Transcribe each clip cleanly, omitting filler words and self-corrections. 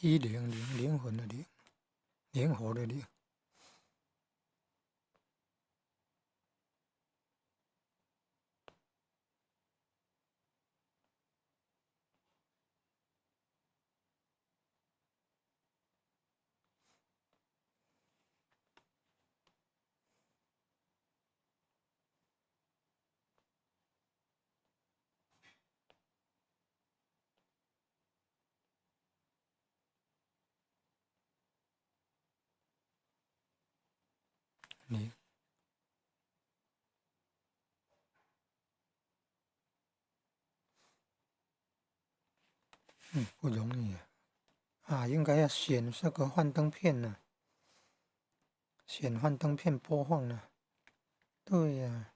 西灵灵灵魂的灵，灵活的灵。灵，不容易啊！应该要选这个幻灯片呢，选幻灯片播放呢。对呀、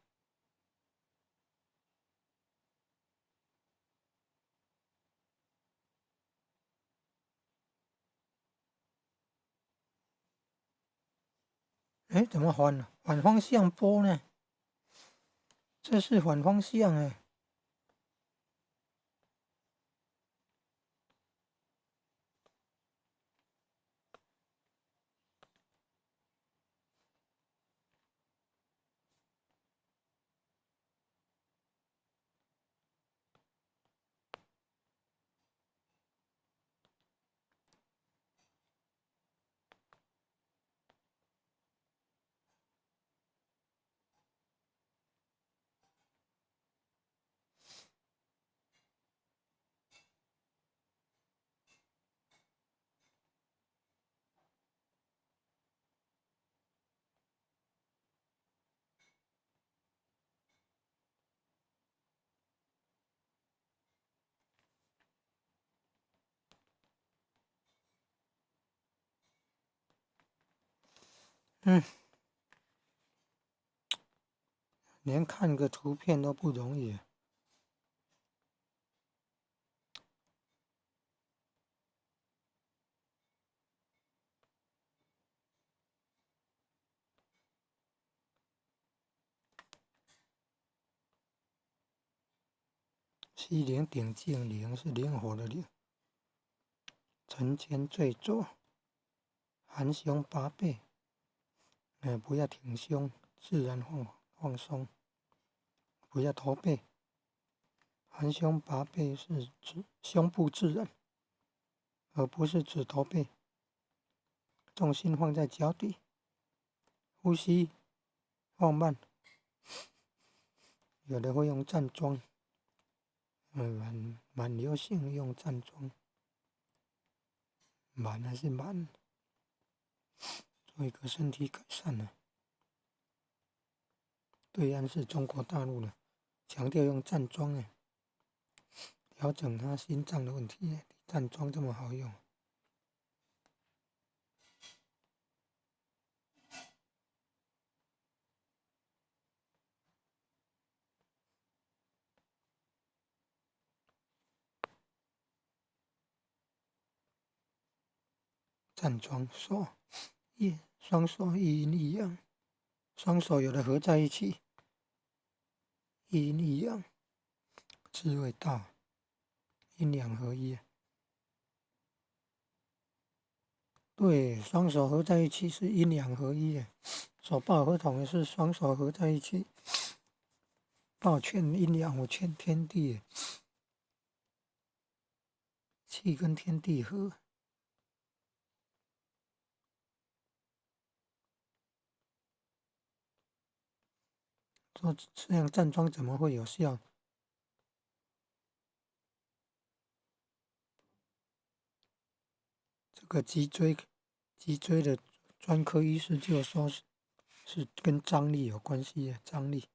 哎，怎么反方向播呢？这是反方向哎。嗯，连看个图片都不容易。西灵顶静灵是灵活的灵，晨间最坐，含胸拔背，不要挺胸，自然放松，不要驼背。含胸拔背是指胸部自然，而不是指驼背。重心放在脚底，呼吸放慢。有的会用站桩，蛮流行用站桩，蛮还是蛮，做一个身体改善呢。对岸是中国大陆的，强调用站桩调整他心脏的问题。站桩这么好用，站桩双手一阴一阳，双手有的合在一起，一阴一阳，智慧大，阴阳合一。对，双手合在一起是阴阳合一。手抱合同也是双手合在一起，抱拳阴阳，我劝天地，气跟天地合。说这样站桩怎么会有效？这个脊椎的专科医师就说是跟张力有关系的，张力。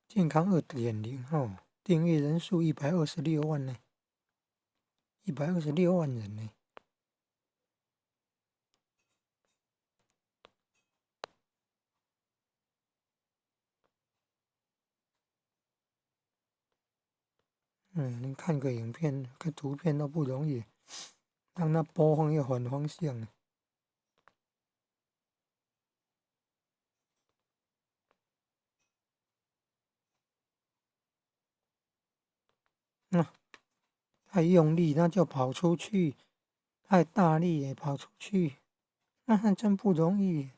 健康2.0订阅人数126万呢，126万人呢。你看个影片、看图片都不容易，让它播放要反方向呢。太用力，那就跑出去；太大力也跑出去，那还真不容易。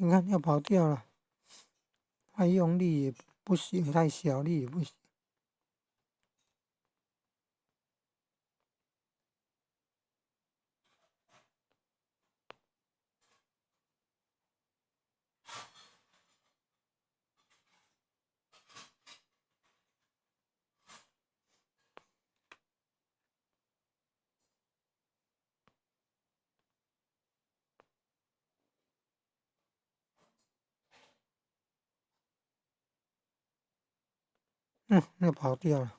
你看要跑掉了，太用力也不行，太小力也不行。那跑掉了。